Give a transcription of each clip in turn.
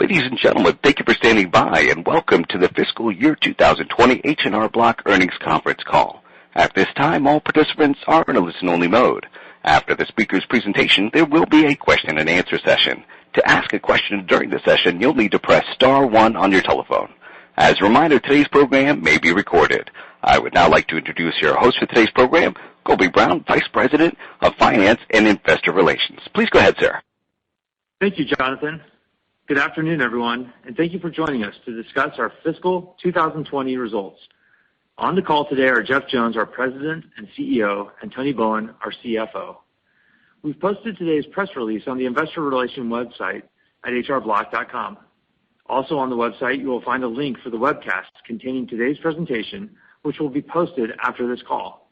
Ladies and gentlemen, thank you for standing by and welcome to the fiscal year 2020 H&R Block earnings conference call. At this time, all participants are in a listen-only mode. After the speaker's presentation, there will be a question and answer session. To ask a question during the session, you'll need to press star one on your telephone. As a reminder, today's program may be recorded. I would now like to introduce your host for today's program, Colby Brown, Vice President of Finance and Investor Relations. Please go ahead, sir. Thank you, Jonathan. Good afternoon, everyone, and thank you for joining us to discuss our fiscal 2020 results. On the call today are Jeff Jones, our President and CEO, and Tony Bowen, our CFO. We've posted today's press release on the Investor Relations website at hrblock.com. Also on the website, you will find a link for the webcast containing today's presentation, which will be posted after this call.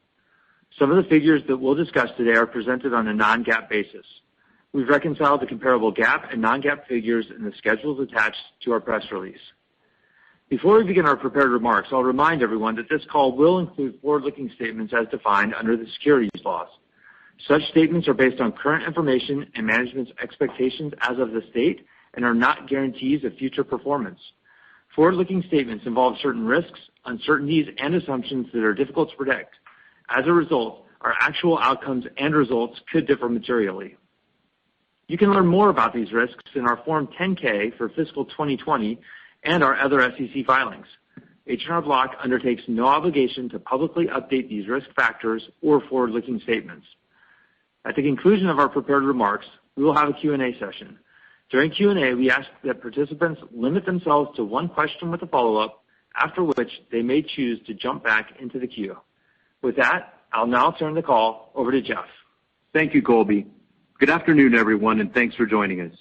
Some of the figures that we'll discuss today are presented on a non-GAAP basis. We've reconciled the comparable GAAP and non-GAAP figures in the schedules attached to our press release. Before we begin our prepared remarks, I'll remind everyone that this call will include forward-looking statements as defined under the securities laws. Such statements are based on current information and management's expectations as of this date and are not guarantees of future performance. Forward-looking statements involve certain risks, uncertainties, and assumptions that are difficult to predict. As a result, our actual outcomes and results could differ materially. You can learn more about these risks in our Form 10-K for fiscal 2020 and our other SEC filings. H&R Block undertakes no obligation to publicly update these risk factors or forward-looking statements. At the conclusion of our prepared remarks, we will have a Q&A session. During Q&A, we ask that participants limit themselves to one question with a follow-up, after which they may choose to jump back into the queue. With that, I'll now turn the call over to Jeff. Thank you, Colby. Good afternoon, everyone, and thanks for joining us.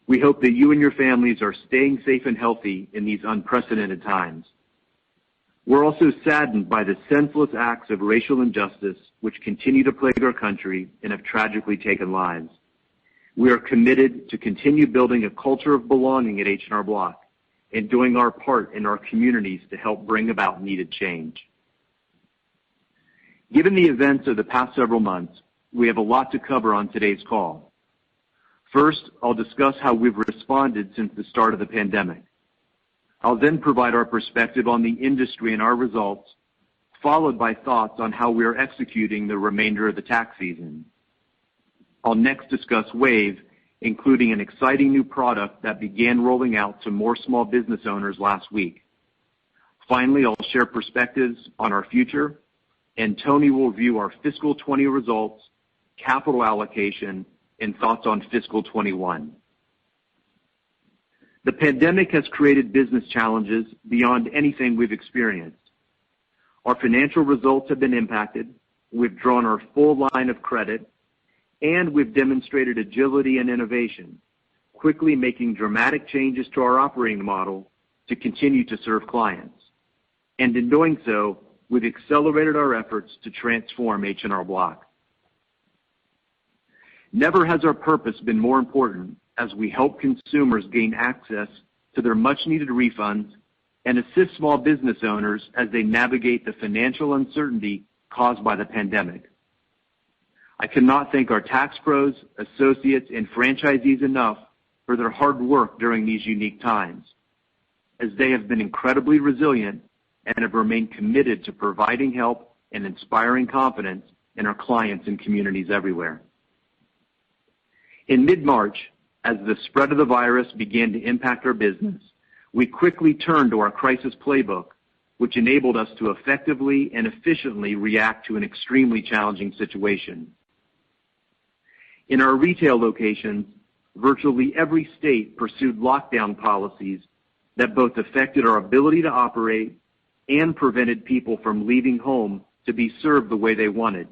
We hope that you and your families are staying safe and healthy in these unprecedented times. We're also saddened by the senseless acts of racial injustice which continue to plague our country and have tragically taken lives. We are committed to continue building a culture of belonging at H&R Block and doing our part in our communities to help bring about needed change. Given the events of the past several months, we have a lot to cover on today's call. First, I'll discuss how we've responded since the start of the pandemic. I'll then provide our perspective on the industry and our results, followed by thoughts on how we are executing the remainder of the tax season. I'll next discuss Wave, including an exciting new product that began rolling out to more small business owners last week. Finally, I'll share perspectives on our future, and Tony will review our fiscal 20 results, capital allocation, and thoughts on fiscal 21. The pandemic has created business challenges beyond anything we've experienced. Our financial results have been impacted, we've drawn our full line of credit, and we've demonstrated agility and innovation, quickly making dramatic changes to our operating model to continue to serve clients. And in doing so, we've accelerated our efforts to transform H&R Block. Never has our purpose been more important as we help consumers gain access to their much-needed refunds and assist small business owners as they navigate the financial uncertainty caused by the pandemic. I cannot thank our tax pros, associates, and franchisees enough for their hard work during these unique times, as they have been incredibly resilient and have remained committed to providing help and inspiring confidence in our clients and communities everywhere. In mid-March, as the spread of the virus began to impact our business, we quickly turned to our crisis playbook, which enabled us to effectively and efficiently react to an extremely challenging situation. In our retail locations, virtually every state pursued lockdown policies that both affected our ability to operate and prevented people from leaving home to be served the way they wanted.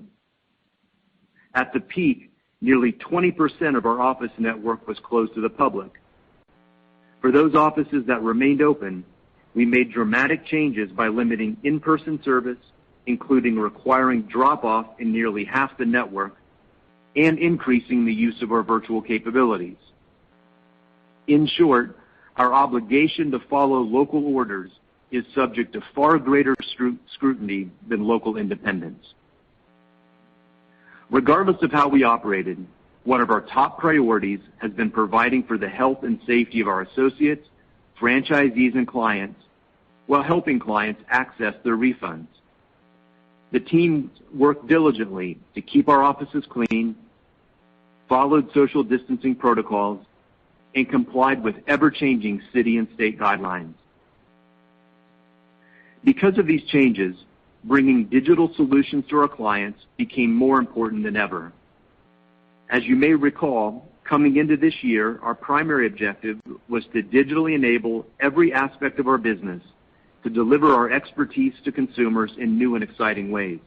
At the peak, nearly 20% of our office network was closed to the public. For those offices that remained open, we made dramatic changes by limiting in-person service, including requiring drop-off in nearly half the network, and increasing the use of our virtual capabilities. In short, our obligation to follow local orders is subject to far greater scrutiny than local independence. Regardless of how we operated, one of our top priorities has been providing for the health and safety of our associates, franchisees, and clients while helping clients access their refunds. The team worked diligently to keep our offices clean, followed social distancing protocols, and complied with ever-changing city and state guidelines. Because of these changes, bringing digital solutions to our clients became more important than ever. As you may recall, coming into this year, our primary objective was to digitally enable every aspect of our business to deliver our expertise to consumers in new and exciting ways.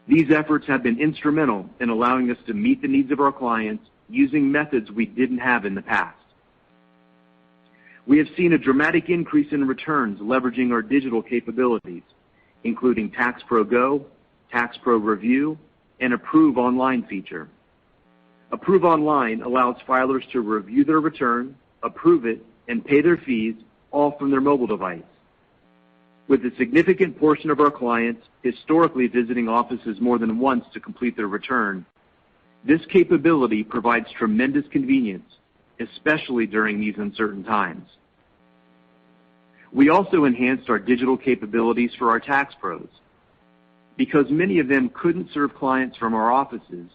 These efforts have been instrumental in allowing us to meet the needs of our clients using methods we didn't have in the past. We have seen a dramatic increase in returns leveraging our digital capabilities, including Tax Pro Go, Tax Pro Review, and Approve Online feature. Approve Online allows filers to review their return, approve it, and pay their fees all from their mobile device. With a significant portion of our clients historically visiting offices more than once to complete their return, this capability provides tremendous convenience, especially during these uncertain times. We also enhanced our digital capabilities for our tax pros. Because many of them couldn't serve clients from our offices,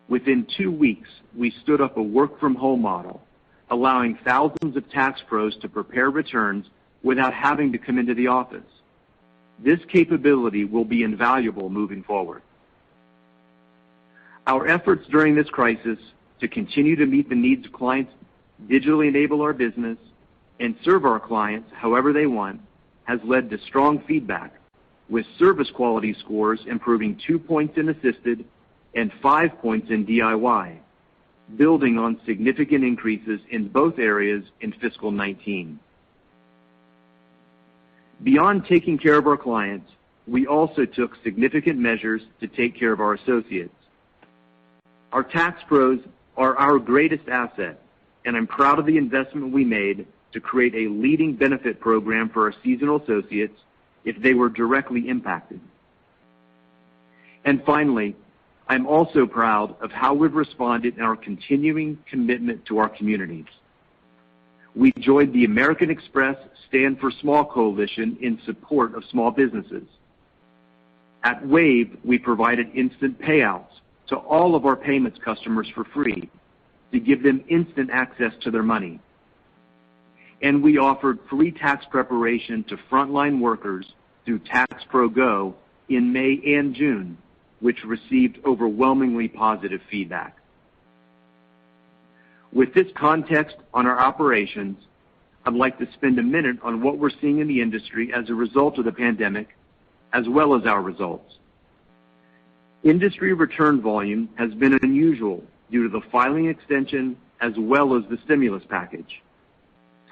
within 2 weeks we stood up a work-from-home model, allowing thousands of tax pros to prepare returns without having to come into the office. This capability will be invaluable moving forward. Our efforts during this crisis to continue to meet the needs of clients, digitally enable our business, and serve our clients however they want has led to strong feedback, with service quality scores improving 2 points in assisted and 5 points in DIY, building on significant increases in both areas in fiscal 19. Beyond taking care of our clients, we also took significant measures to take care of our associates. Our tax pros are our greatest asset, and I'm proud of the investment we made to create a leading benefit program for our seasonal associates if they were directly impacted. And finally, I'm also proud of how we've responded in our continuing commitment to our communities. We joined the American Express Stand for Small Coalition in support of small businesses. At Wave, we provided instant payouts to all of our payments customers for free to give them instant access to their money. And we offered free tax preparation to frontline workers through Tax Pro Go in May and June, which received overwhelmingly positive feedback. With this context on our operations, I'd like to spend a minute on what we're seeing in the industry as a result of the pandemic, as well as our results. Industry return volume has been unusual due to the filing extension as well as the stimulus package.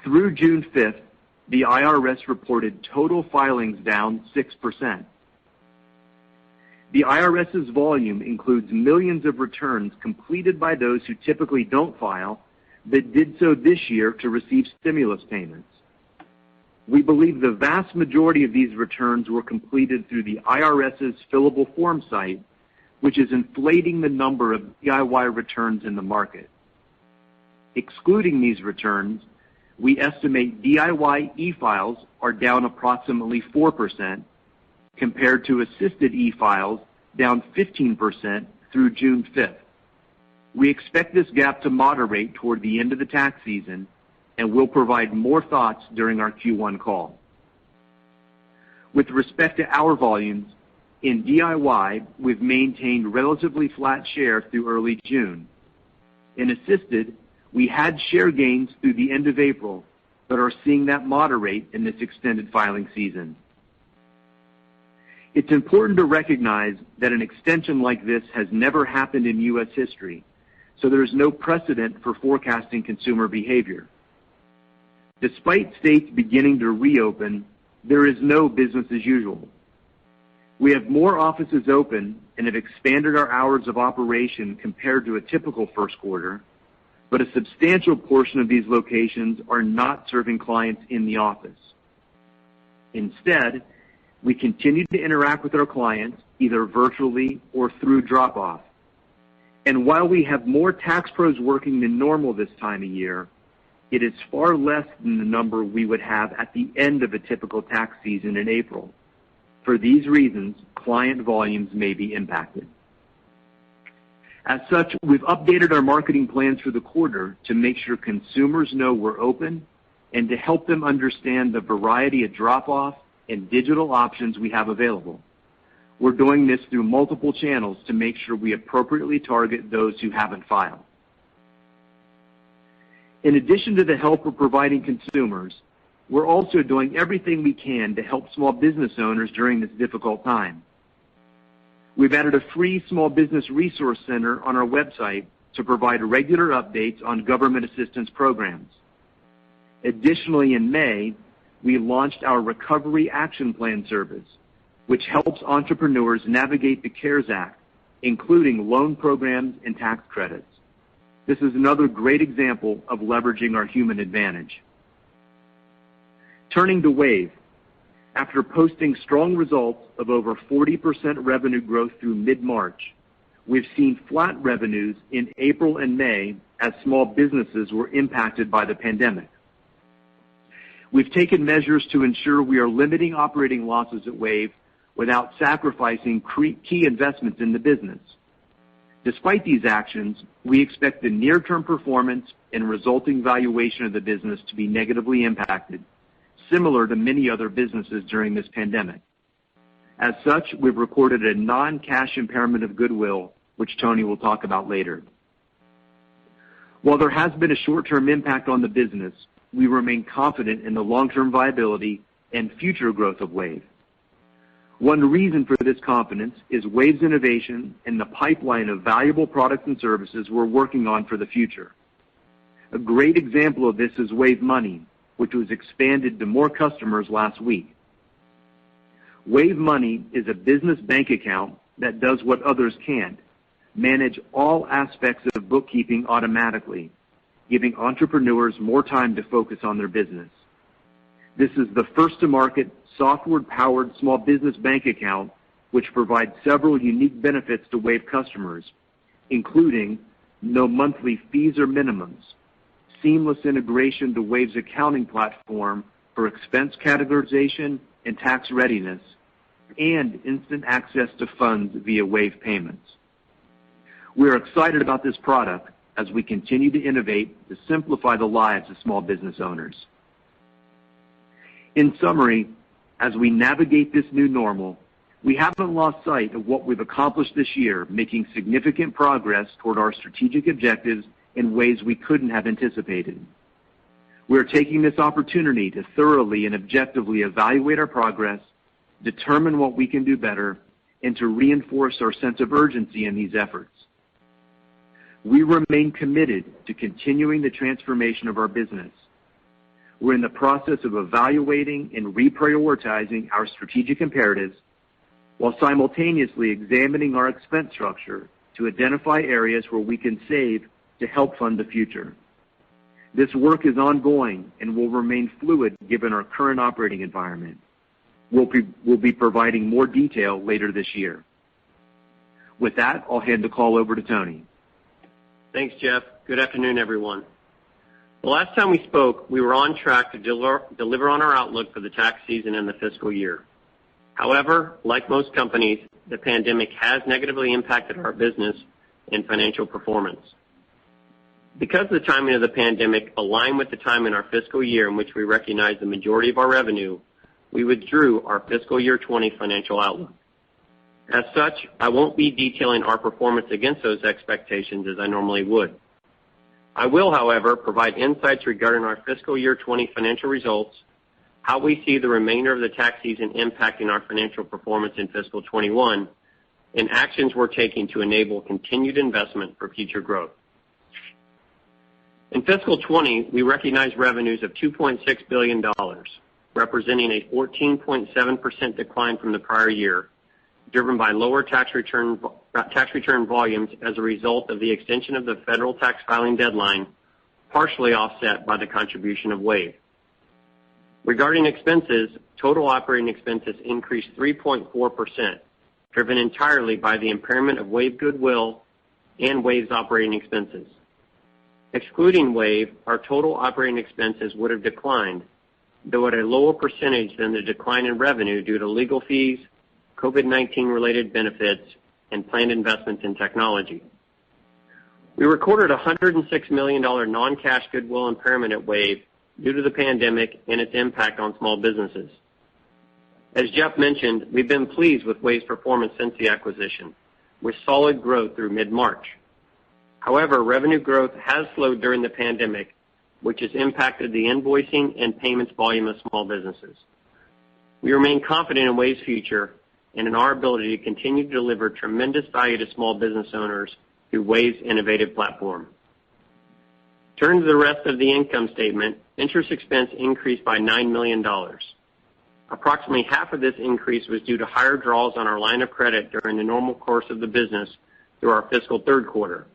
Through June 5th, the IRS reported total filings down 6%. The IRS's volume includes millions of returns completed by those who typically don't file, but did so this year to receive stimulus payments. We believe the vast majority of these returns were completed through the IRS's fillable form site, which is inflating the number of DIY returns in the market. Excluding these returns, we estimate DIY e-files are down approximately 4%, compared to assisted e-files down 15% through June 5th. We expect this gap to moderate toward the end of the tax season, and we'll provide more thoughts during our Q1 call. With respect to our volumes, in DIY, we've maintained relatively flat share through early June. In assisted, we had share gains through the end of April, but are seeing that moderate in this extended filing season. It's important to recognize that an extension like this has never happened in U.S. history, so there is no precedent for forecasting consumer behavior. Despite states beginning to reopen, there is no business as usual. We have more offices open and have expanded our hours of operation compared to a typical first quarter, but a substantial portion of these locations are not serving clients in the office. Instead, we continue to interact with our clients either virtually or through drop-off. And while we have more tax pros working than normal this time of year, it is far less than the number we would have at the end of a typical tax season in April. For these reasons, client volumes may be impacted. As such, we've updated our marketing plans for the quarter to make sure consumers know we're open and to help them understand the variety of drop-off and digital options we have available. We're doing this through multiple channels to make sure we appropriately target those who haven't filed. In addition to the help we're providing consumers, we're also doing everything we can to help small business owners during this difficult time. We've added a free small business resource center on our website to provide regular updates on government assistance programs. Additionally, in May, we launched our Recovery Action Plan service, which helps entrepreneurs navigate the CARES Act, including loan programs and tax credits. This is another great example of leveraging our human advantage. Turning to Wave, after posting strong results of over 40% revenue growth through mid-March, we've seen flat revenues in April and May as small businesses were impacted by the pandemic. We've taken measures to ensure we are limiting operating losses at Wave without sacrificing key investments in the business. Despite these actions, we expect the near-term performance and resulting valuation of the business to be negatively impacted, similar to many other businesses during this pandemic. As such, we've recorded a non-cash impairment of goodwill, which Tony will talk about later. While there has been a short-term impact on the business, we remain confident in the long-term viability and future growth of Wave. One reason for this confidence is Wave's innovation and the pipeline of valuable products and services we're working on for the future. A great example of this is Wave Money, which was expanded to more customers last week. Wave Money is a business bank account that does what others can't, manage all aspects of bookkeeping automatically, giving entrepreneurs more time to focus on their business. This is the first-to-market, software-powered small business bank account, which provides several unique benefits to Wave customers, including no monthly fees or minimums, seamless integration to Wave's accounting platform for expense categorization and tax readiness, and instant access to funds via Wave payments. We're excited about this product as we continue to innovate to simplify the lives of small business owners. In summary, as we navigate this new normal, we haven't lost sight of what we've accomplished this year, making significant progress toward our strategic objectives in ways we couldn't have anticipated. We're taking this opportunity to thoroughly and objectively evaluate our progress, determine what we can do better, and to reinforce our sense of urgency in these efforts. We remain committed to continuing the transformation of our business. We're in the process of evaluating and reprioritizing our strategic imperatives while simultaneously examining our expense structure to identify areas where we can save to help fund the future. This work is ongoing and will remain fluid given our current operating environment. We'll be providing more detail later this year. With that, I'll hand the call over to Tony. Thanks, Jeff. Good afternoon, everyone. The last time we spoke, we were on track to deliver on our outlook for the tax season and the fiscal year. However, like most companies, the pandemic has negatively impacted our business and financial performance. Because the timing of the pandemic aligned with the time in our fiscal year in which we recognize the majority of our revenue, we withdrew our fiscal year 20 financial outlook. As such, I won't be detailing our performance against those expectations as I normally would. I will, however, provide insights regarding our fiscal year 20 financial results, how we see the remainder of the tax season impacting our financial performance in fiscal 21, and actions we're taking to enable continued investment for future growth. In fiscal 20, we recognized revenues of $2.6 billion, representing a 14.7% decline from the prior year, driven by lower tax return volumes as a result of the extension of the federal tax filing deadline, partially offset by the contribution of Wave. Regarding expenses, total operating expenses increased 3.4%, driven entirely by the impairment of Wave goodwill, and WAVE's operating expenses. Excluding WAVE, our total operating expenses would have declined, though at a lower percentage than the decline in revenue due to legal fees, COVID-19 related benefits, and planned investments in technology. We recorded a $106 million non-cash goodwill impairment at WAVE due to the pandemic and its impact on small businesses. As Jeff mentioned, we've been pleased with WAVE's performance since the acquisition, with solid growth through mid-March. However, revenue growth has slowed during the pandemic, which has impacted the invoicing and payments volume of small businesses. We remain confident in WAVE's future and in our ability to continue to deliver tremendous value to small business owners through WAVE's innovative platform. Turning to the rest of the income statement, interest expense increased by $9 million. Approximately half of this increase was due to higher draws on our line of credit during the normal course of the business through our fiscal third quarter,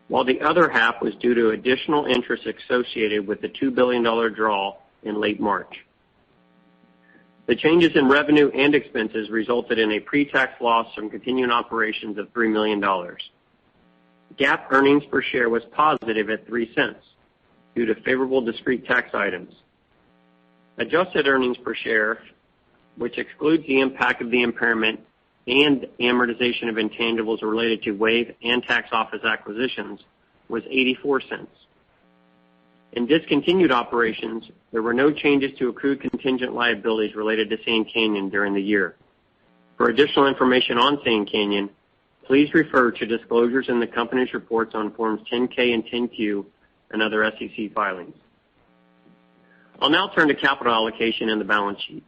while the other half was due to additional interest associated with the $2 billion draw in late March. The changes in revenue and expenses resulted in a pre-tax loss from continuing operations of $3 million. GAAP earnings per share was positive at 3 cents due to favorable discrete tax items. Adjusted earnings per share, which excludes the impact of the impairment and amortization of intangibles related to WAVE and tax office acquisitions, was 84 cents. In discontinued operations, there were no changes to accrued contingent liabilities related to Sand Canyon during the year. For additional information on Sand Canyon, please refer to disclosures in the company's reports on Forms 10-K and 10-Q and other SEC filings. I'll now turn to capital allocation and the balance sheet.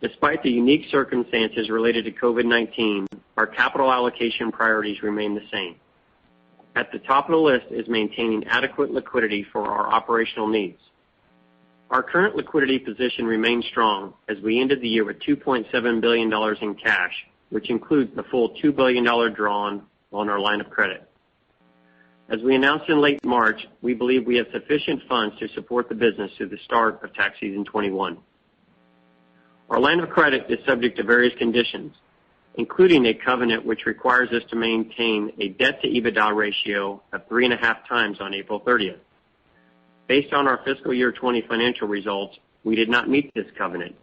Despite the unique circumstances related to COVID-19, our capital allocation priorities remain the same. At the top of the list is maintaining adequate liquidity for our operational needs. Our current liquidity position remains strong as we ended the year with $2.7 billion in cash, which includes the full $2 billion drawn on our line of credit. As we announced in late March, we believe we have sufficient funds to support the business through the start of tax season 21. Our line of credit is subject to various conditions, including a covenant which requires us to maintain a debt-to-EBITDA ratio of 3.5 times on April 30th. Based on our fiscal year 20 financial results, we did not meet this covenant,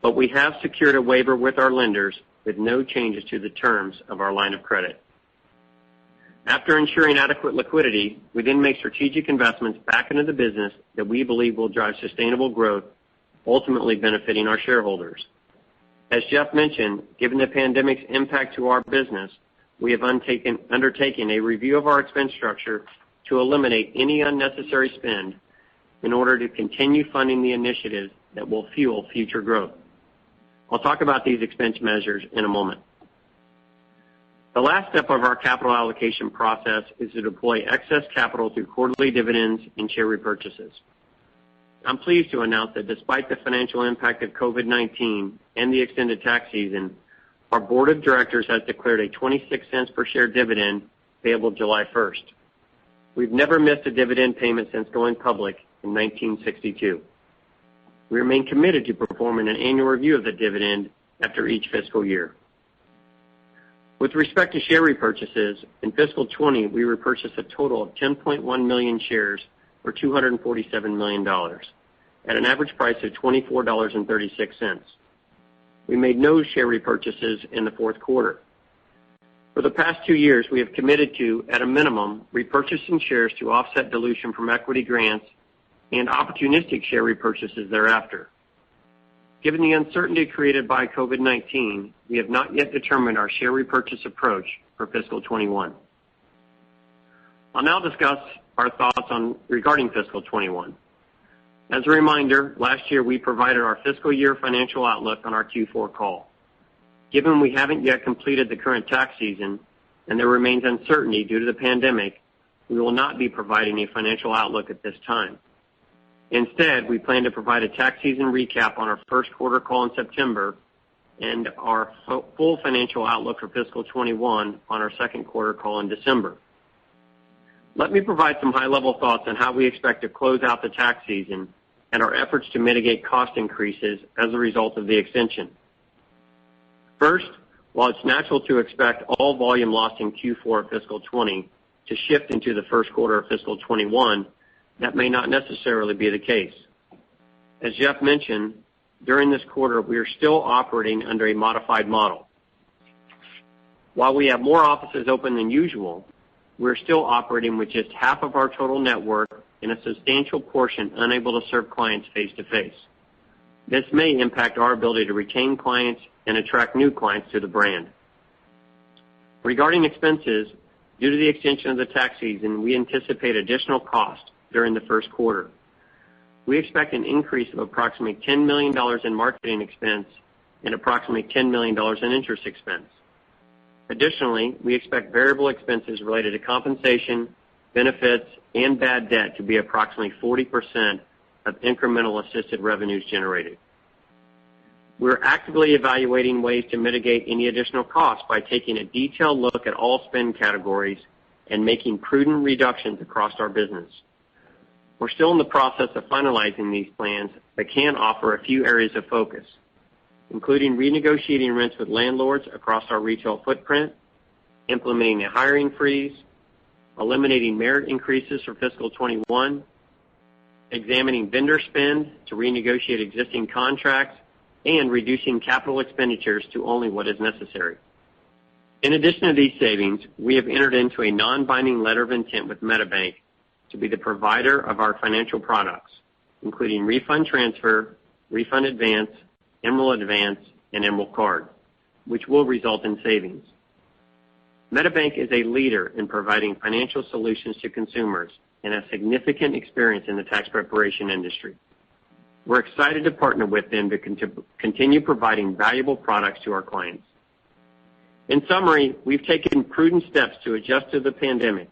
but we have secured a waiver with our lenders with no changes to the terms of our line of credit. After ensuring adequate liquidity, we then make strategic investments back into the business that we believe will drive sustainable growth, ultimately benefiting our shareholders. As Jeff mentioned, given the pandemic's impact to our business, we have undertaken a review of our expense structure to eliminate any unnecessary spend in order to continue funding the initiatives that will fuel future growth. I'll talk about these expense measures in a moment. The last step of our capital allocation process is to deploy excess capital through quarterly dividends and share repurchases. I'm pleased to announce that despite the financial impact of COVID-19 and the extended tax season, our board of directors has declared a 26 cents per share dividend payable July 1st. We've never missed a dividend payment since going public in 1962. We remain committed to performing an annual review of the dividend after each fiscal year. With respect to share repurchases, in fiscal 20, we repurchased a total of 10.1 million shares for $247 million at an average price of $24.36. We made no share repurchases in the fourth quarter. For the past 2 years, we have committed to, at a minimum, repurchasing shares to offset dilution from equity grants and opportunistic share repurchases thereafter. Given the uncertainty created by COVID-19, we have not yet determined our share repurchase approach for fiscal 21. I'll now discuss our thoughts regarding fiscal 21. As a reminder, last year we provided our fiscal year financial outlook on our Q4 call. Given we haven't yet completed the current tax season and there remains uncertainty due to the pandemic, we will not be providing a financial outlook at this time. Instead, we plan to provide a tax season recap on our first quarter call in September and our full financial outlook for fiscal 21 on our second quarter call in December. Let me provide some high-level thoughts on how we expect to close out the tax season and our efforts to mitigate cost increases as a result of the extension. First, While it's natural to expect all volume lost in Q4 of fiscal 20 to shift into the first quarter of fiscal 21, that may not necessarily be the case. As Jeff mentioned, during this quarter, we are still operating under a modified model. While we have more offices open than usual, we're still operating with just half of our total network and a substantial portion unable to serve clients face-to-face. This may impact our ability to retain clients and attract new clients to the brand. Regarding expenses, due to the extension of the tax season, we anticipate additional cost during the first quarter. We expect an increase of approximately $10 million in marketing expense and approximately $10 million in interest expense. Additionally, we expect variable expenses related to compensation, benefits, and bad debt to be approximately 40% of incremental assisted revenues generated. We're actively evaluating ways to mitigate any additional costs by taking a detailed look at all spend categories and making prudent reductions across our business. We're still in the process of finalizing these plans, but can offer a few areas of focus, including renegotiating rents with landlords across our retail footprint, implementing a hiring freeze, eliminating merit increases for fiscal 21, examining vendor spend to renegotiate existing contracts, and reducing capital expenditures to only what is necessary. In addition to these savings, we have entered into a non-binding letter of intent with MetaBank to be the provider of our financial products, including refund transfer, refund advance, Emerald Advance, and Emerald Card, which will result in savings. MetaBank is a leader in providing financial solutions to consumers and has significant experience in the tax preparation industry. We're excited to partner with them to continue providing valuable products to our clients. In summary, we've taken prudent steps to adjust to the pandemic,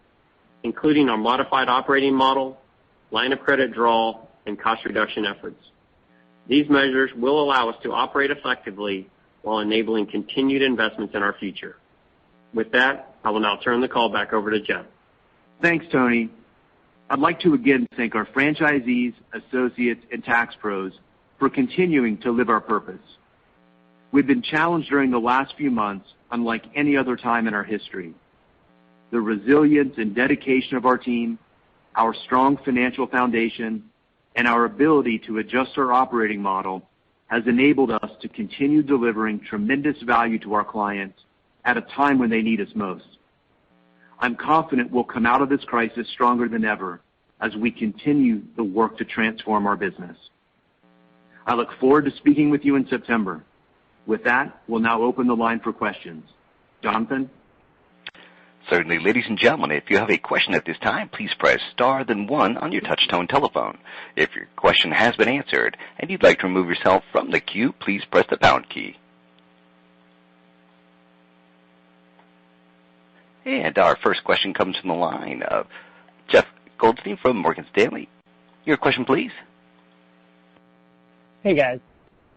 including our modified operating model, line of credit draw, and cost reduction efforts. These measures will allow us to operate effectively while enabling continued investments in our future. With that, I will now turn the call back over to Jeff. Thanks, Tony. I'd like to again thank our franchisees, associates, and tax pros for continuing to live our purpose. We've been challenged during the last few months unlike any other time in our history. The resilience and dedication of our team, our strong financial foundation, and our ability to adjust our operating model has enabled us to continue delivering tremendous value to our clients at a time when they need us most. I'm confident we'll come out of this crisis stronger than ever as we continue the work to transform our business. I look forward to speaking with you in September. With that, we'll now open the line for questions. Jonathan? Certainly. Ladies and gentlemen, if you have a question at this time, please press star then 1 on your touch-tone telephone. If your question has been answered and you'd like to remove yourself from the queue, please press the pound key. And our first question comes from the line of Jeff Goldstein from Morgan Stanley. Your question, please. Hey, guys.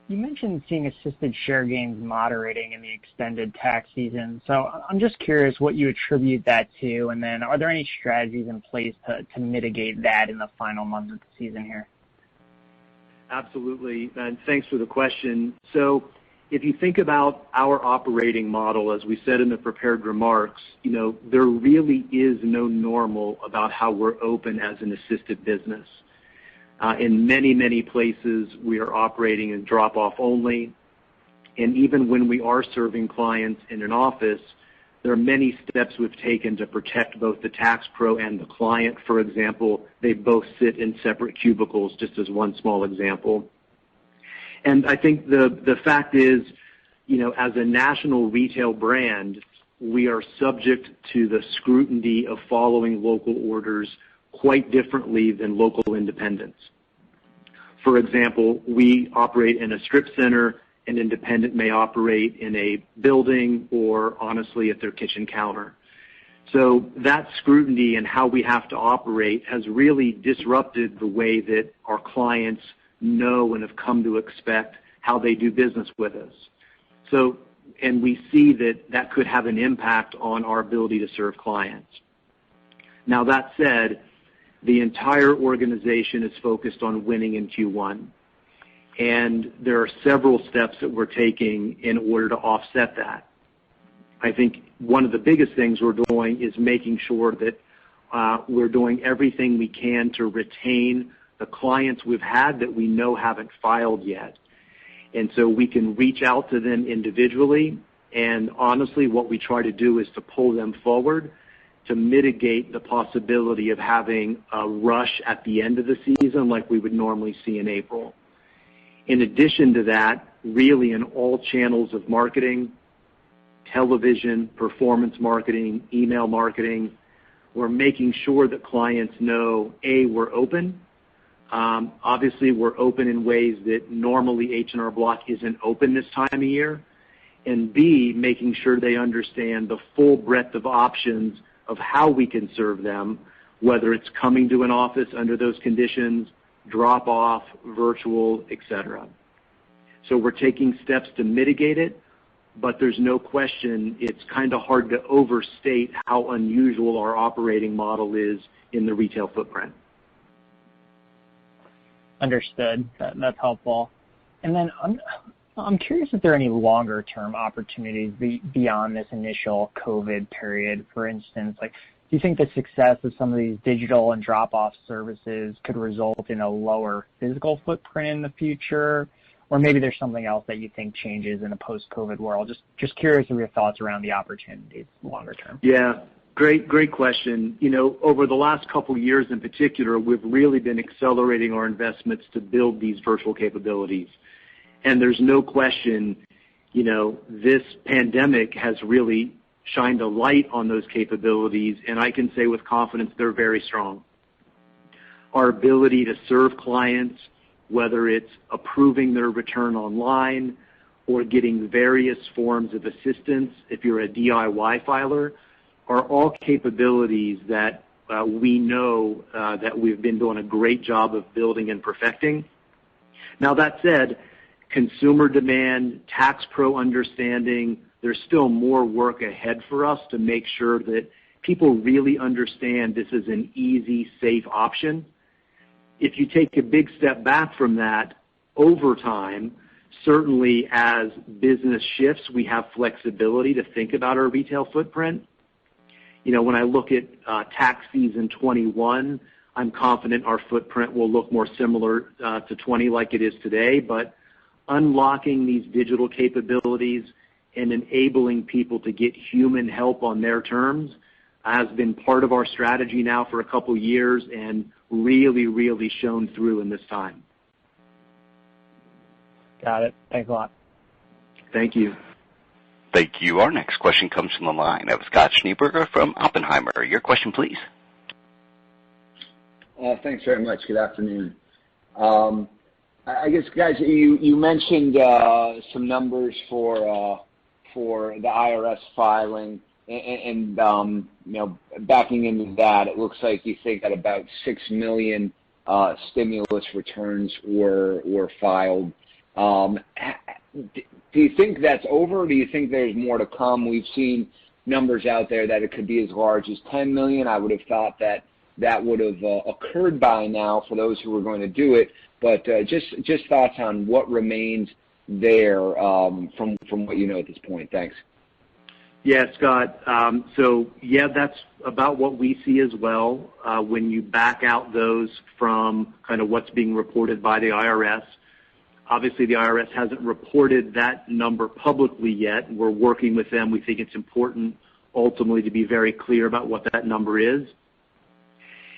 You mentioned seeing assisted share gains moderating in the extended tax season. So I'm just curious what you attribute that to, and then are there any strategies in place to mitigate that in the final months of the season here? Absolutely, and thanks for the question. So if you think about our operating model, as we said in the prepared remarks, there really is no normal about how we're open as an assisted business. In many, many places, we are operating in drop-off only. And even when we are serving clients in an office, there are many steps we've taken to protect both the tax pro and the client. For example, they both sit in separate cubicles, just as one small example. And I think the fact is, as a national retail brand, we are subject to the scrutiny of following local orders quite differently than local independents. For example, we operate in a strip center. An independent may operate in a building or, honestly, at their kitchen counter. So that scrutiny and how we have to operate has really disrupted the way that our clients know and have come to expect how they do business with us. So, and we see that could have an impact on our ability to serve clients. Now, that said, the entire organization is focused on winning in Q1. And there are several steps that we're taking in order to offset that. I think one of the biggest things we're doing is making sure that we're doing everything we can to retain the clients we've had that we know haven't filed yet. And so we can reach out to them individually, and honestly what we try to do is to pull them forward to mitigate the possibility of having a rush at the end of the season like we would normally see in April. In addition to that, really in all channels of marketing, television, performance marketing, email marketing, we're making sure that clients know, A, we're open. Obviously, we're open in ways that normally H&R Block isn't open this time of year. And B, making sure they understand the full breadth of options of how we can serve them, whether it's coming to an office under those conditions, drop off, virtual, etc. So we're taking steps to mitigate it, but there's no question it's kind of hard to overstate how unusual our operating model is in the retail footprint. Understood. That's helpful. And then I'm curious if there are any longer-term opportunities beyond this initial COVID period. For instance, do you think the success of some of these digital and drop-off services could result in a lower physical footprint in the future? Or maybe there's something else that you think changes in a post-COVID world. Just curious of your thoughts around the opportunities longer term. Yeah, great question. Over the last couple years in particular, we've really been accelerating our investments to build these virtual capabilities. And there's no question, this pandemic has really shined a light on those capabilities, and I can say with confidence they're very strong. Our ability to serve clients, whether it's approving their return online or getting various forms of assistance if you're a DIY filer, are all capabilities that we know that we've been doing a great job of building and perfecting. Now that said, consumer demand, tax pro understanding, there's still more work ahead for us to make sure that people really understand this is an easy, safe option. If you take a big step back from that, over time, certainly as business shifts, we have flexibility to think about our retail footprint. When I look at tax season 21, I'm confident our footprint will look more similar to 20 like it is today, but unlocking these digital capabilities and enabling people to get human help on their terms has been part of our strategy now for a couple years and really, really shown through in this time. Got it. Thanks a lot. Thank you. Thank you. Our next question comes from the line of Scott Schneeberger from Oppenheimer. Your question, please. Thanks very much. Good afternoon. I guess, guys, you mentioned some numbers for the IRS filing, and backing into that, it looks like you think that about 6 million stimulus returns were filed. Do you think that's over, or do you think there's more to come? We've seen numbers out there that it could be as large as 10 million. I would have thought that would have occurred by now for those who were going to do it. But just thoughts on what remains there from what you know at this point. Thanks. Yeah, Scott. That's about what we see as well. When you back out those from kind of what's being reported by the IRS. Obviously, the IRS hasn't reported that number publicly yet. We're working with them. We think it's important ultimately to be very clear about what that number is.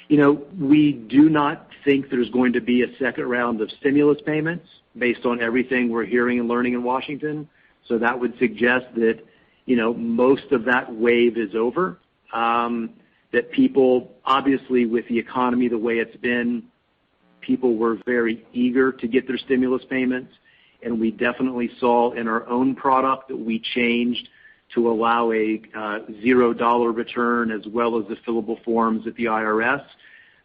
We do not think there's going to be a second round of stimulus payments based on everything we're hearing and learning in Washington. So that would suggest that, most of that wave is over. That people, obviously with the economy the way it's been, people were very eager to get their stimulus payments, and we definitely saw in our own product that we changed to allow a $0 return as well as the fillable forms at the IRS,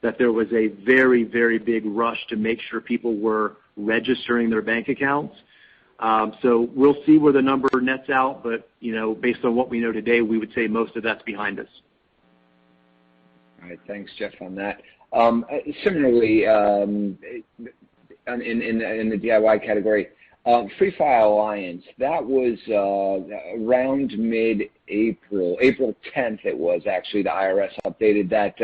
that there was a very, very big rush to make sure people were registering their bank accounts. So we'll see where the number nets out, but based on what we know today, we would say most of that's behind us. All right, thanks, Jeff, on that. Similarly, in the DIY category, Free File Alliance, that was around mid-April, April 10th it was actually, the IRS updated that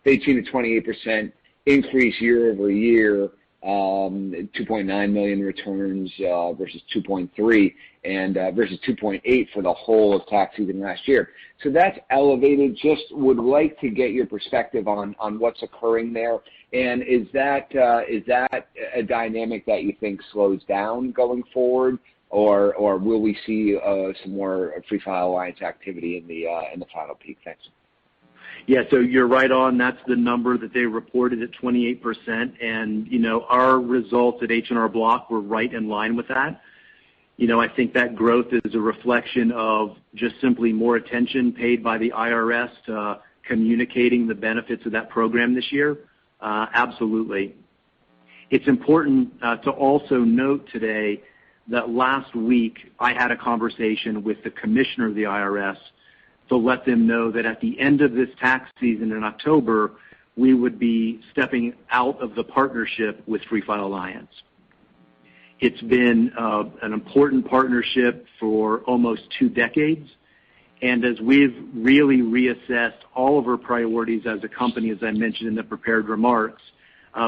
they'd seen a 28% increase year over year, 2.9 million returns versus 2.3 and versus 2.8 for the whole of tax season last year. So that's elevated. Just would like to get your perspective on what's occurring there. And is that a dynamic that you think slows down going forward, or will we see some more Free File Alliance activity in the final peak? Thanks. Yeah, so you're right on. That's the number that they reported at 28%, and our results at H&R Block were right in line with that. I think that growth is a reflection of just simply more attention paid by the IRS to communicating the benefits of that program this year. Absolutely. It's important to also note today that last week I had a conversation with the commissioner of the IRS to let them know that at the end of this tax season in October, we would be stepping out of the partnership with Free File Alliance. It's been an important partnership for almost 2 decades, and as we've really reassessed all of our priorities as a company, as I mentioned in the prepared remarks,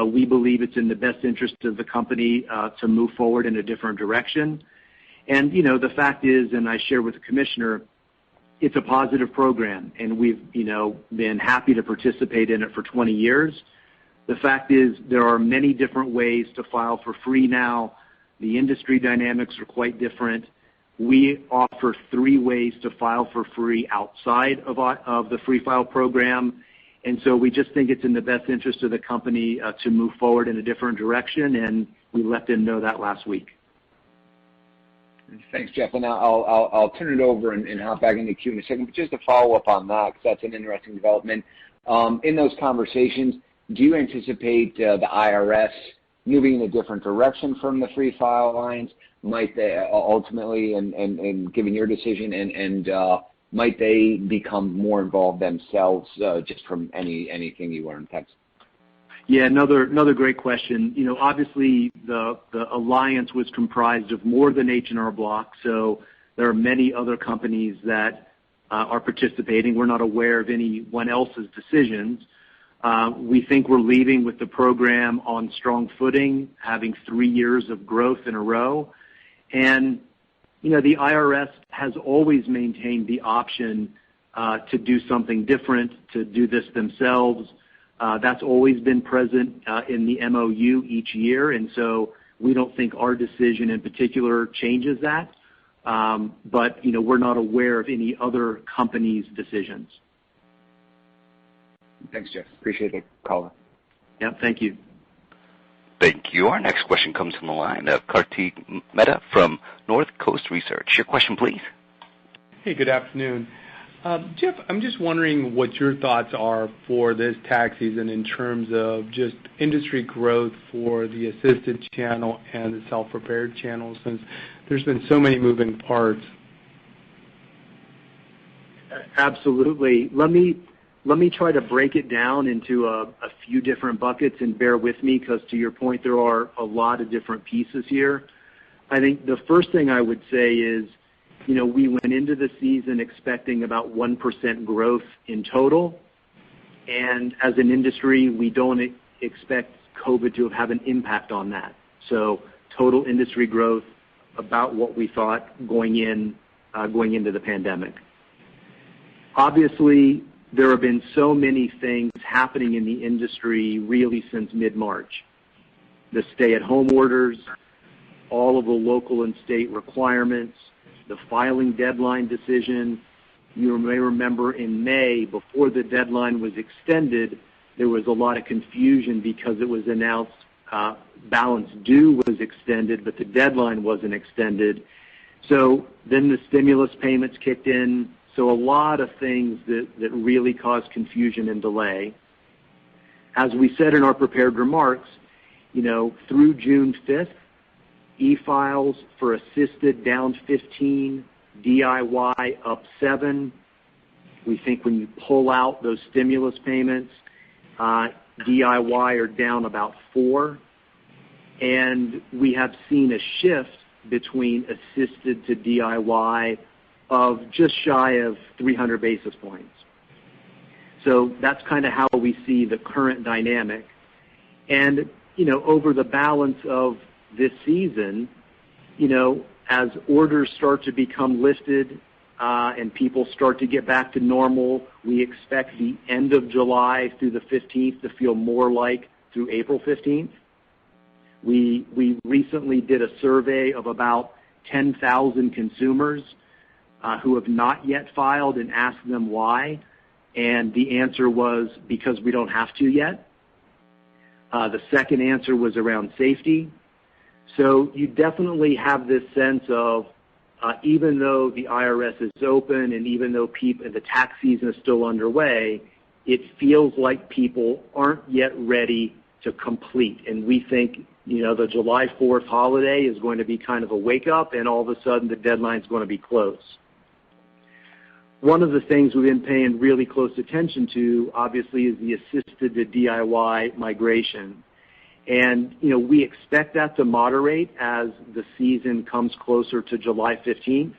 we believe it's in the best interest of the company to move forward in a different direction. And, the fact is, and I share with the commissioner, it's a positive program, and we've, been happy to participate in it for 20 years. The fact is there are many different ways to file for free now. The industry dynamics are quite different. We offer 3 ways to file for free outside of the Free File program, and so we just think it's in the best interest of the company to move forward in a different direction, and we let them know that last week. Thanks, Jeff. And I'll turn it over and hop back into the queue in a second. But just to follow up on that, because that's an interesting development. In those conversations, do you anticipate the IRS moving in a different direction from the Free File Alliance? Might they ultimately, and given your decision, and might they become more involved themselves just from anything you learned? Thanks. Yeah, another great question. Obviously the alliance was comprised of more than H&R Block, so there are many other companies that are participating. We're not aware of anyone else's decisions. We think we're leaving with the program on strong footing, having 3 years of growth in a row. And, the IRS has always maintained the option to do something different, to do this themselves. That's always been present in the MOU each year, and so we don't think our decision in particular changes that. But, we're not aware of any other company's decisions. Thanks, Jeff. Appreciate the call. Yeah, thank you. Thank you. Our next question comes from the line of Kartik Mehta from North Coast Research. Your question, please. Hey, good afternoon. Jeff, I'm just wondering what your thoughts are for this tax season in terms of just industry growth for the assisted channel and the self-prepared channel, since there's been so many moving parts. Absolutely. Let me try to break it down into a few different buckets, and bear with me because, to your point, there are a lot of different pieces here. I think the first thing I would say is, we went into the season expecting about 1% growth in total, and as an industry, we don't expect COVID to have an impact on that. So total industry growth about what we thought going into the pandemic. Obviously, there have been so many things happening in the industry really since mid-March. The stay-at-home orders, all of the local and state requirements, the filing deadline decision. You may remember in May, before the deadline was extended, there was a lot of confusion because it was announced balance due was extended, but the deadline wasn't extended. So then the stimulus payments kicked in. So a lot of things that really caused confusion and delay. As we said in our prepared remarks, through June 5th, e-files for assisted down 15, DIY up 7. We think when you pull out those stimulus payments, DIY are down about 4. And we have seen a shift between assisted to DIY of just shy of 300 basis points. So that's kind of how we see the current dynamic. And, over the balance of this season, as orders start to become lifted and people start to get back to normal, we expect the end of July through the 15th to feel more like through April 15th. We recently did a survey of about 10,000 consumers who have not yet filed and asked them why, and the answer was because we don't have to yet. The second answer was around safety. So you definitely have this sense of even though the IRS is open and even though the tax season is still underway, it feels like people aren't yet ready to complete. And we think, the July 4th holiday is going to be kind of a wake-up, and all of a sudden the deadline is going to be close. One of the things we've been paying really close attention to, obviously, is the assisted to DIY migration. And, we expect that to moderate as the season comes closer to July 15th.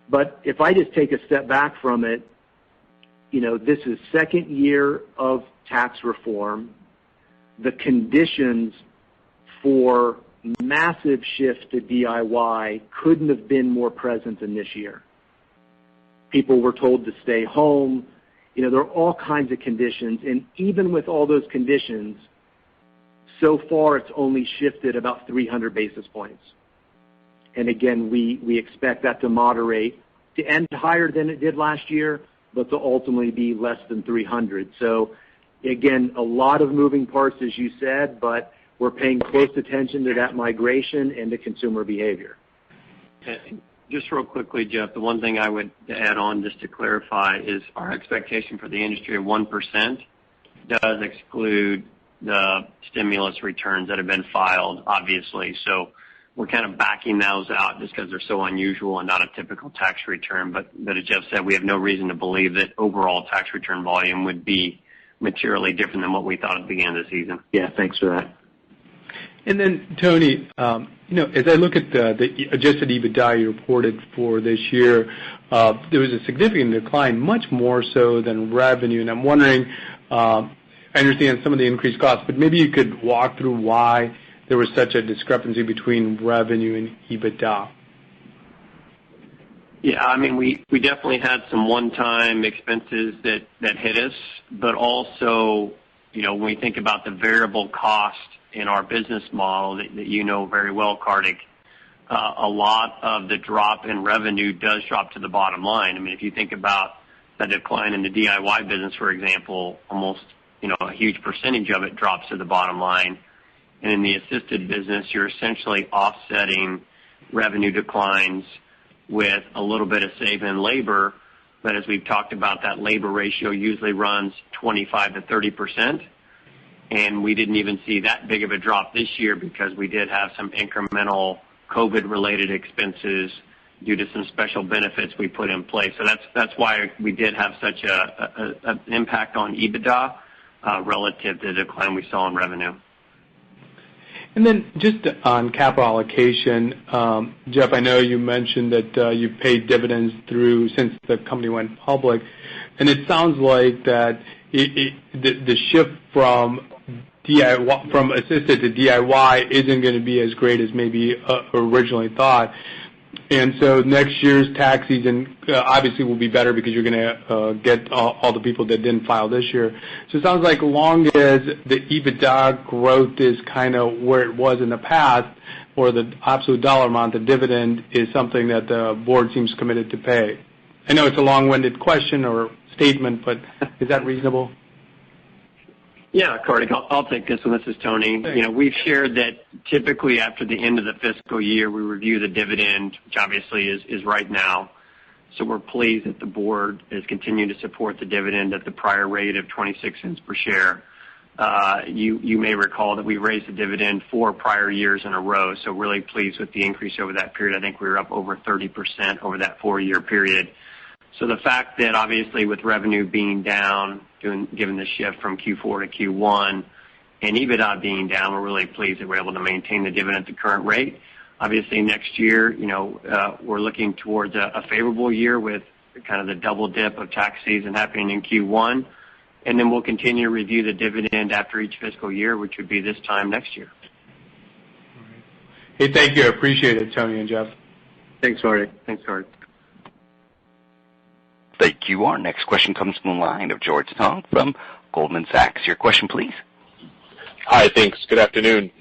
But if I just take a step back from it, this is second year of tax reform. The conditions for massive shift to DIY couldn't have been more present than this year. People were told to stay home. There are all kinds of conditions. And even with all those conditions, so far it's only shifted about 300 basis points. And again, we expect that to moderate, to end higher than it did last year, but to ultimately be less than 300. So again, a lot of moving parts, as you said, but we're paying close attention to that migration and to consumer behavior. Just real quickly, Jeff, the one thing I would add on just to clarify is our expectation for the industry of 1% does exclude the stimulus returns that have been filed, obviously. So we're kind of backing those out just because they're so unusual and not a typical tax return. But as Jeff said, we have no reason to believe that overall tax return volume would be materially different than what we thought at the beginning of the season. Yeah, thanks for that. And then, Tony, as I look at the adjusted EBITDA you reported for this year, there was a significant decline, much more so than revenue. And I'm wondering, I understand some of the increased costs, but maybe you could walk through why there was such a discrepancy between revenue and EBITDA. Yeah, we definitely had some one-time expenses that hit us, but also, when we think about the variable cost in our business model that you know very well, Kartik, a lot of the drop in revenue does drop to the bottom line. If you think about the decline in the DIY business, for example, almost, a huge percentage of it drops to the bottom line. And in the assisted business, you're essentially offsetting revenue declines with a little bit of saving in labor. But as we've talked about, that labor ratio usually runs 25 to 30%. And we didn't even see that big of a drop this year because we did have some incremental COVID-related expenses due to some special benefits we put in place. So that's why we did have such an impact on EBITDA relative to the decline we saw in revenue. And then just on capital allocation, Jeff, I know you mentioned that you paid dividends since the company went public, and it sounds like that the shift from assisted to DIY isn't going to be as great as maybe originally thought. And so next year's tax season obviously will be better because you're going to get all the people that didn't file this year. So it sounds like long as the EBITDA growth is kind of where it was in the past, or the absolute dollar amount, the dividend is something that the board seems committed to pay. I know it's a long-winded question or statement, but is that reasonable? Yeah, Kartik, I'll take this one. This is Tony. Thanks. We've shared that typically after the end of the fiscal year, we review the dividend, which obviously is right now. So we're pleased that the board is continuing to support the dividend at the prior rate of 26 cents per share. You may recall that we raised the dividend 4 prior years in a row, so really pleased with the increase over that period. I think we were up over 30% over that 4-year period. So the fact that obviously with revenue being down, given the shift from Q4 to Q1, and EBITDA being down, we're really pleased that we're able to maintain the dividend at the current rate. Obviously, next year, we're looking towards a favorable year with kind of the double dip of tax season happening in Q1, and then we'll continue to review the dividend after each fiscal year, which would be this time next year. Hey, thank you. I appreciate it, Tony and Jeff. Thanks, Hardik. Thanks, Howard. Thank you. Our next question comes from the line of George Tong from Goldman Sachs. Your question, please. Hi, thanks. Good afternoon.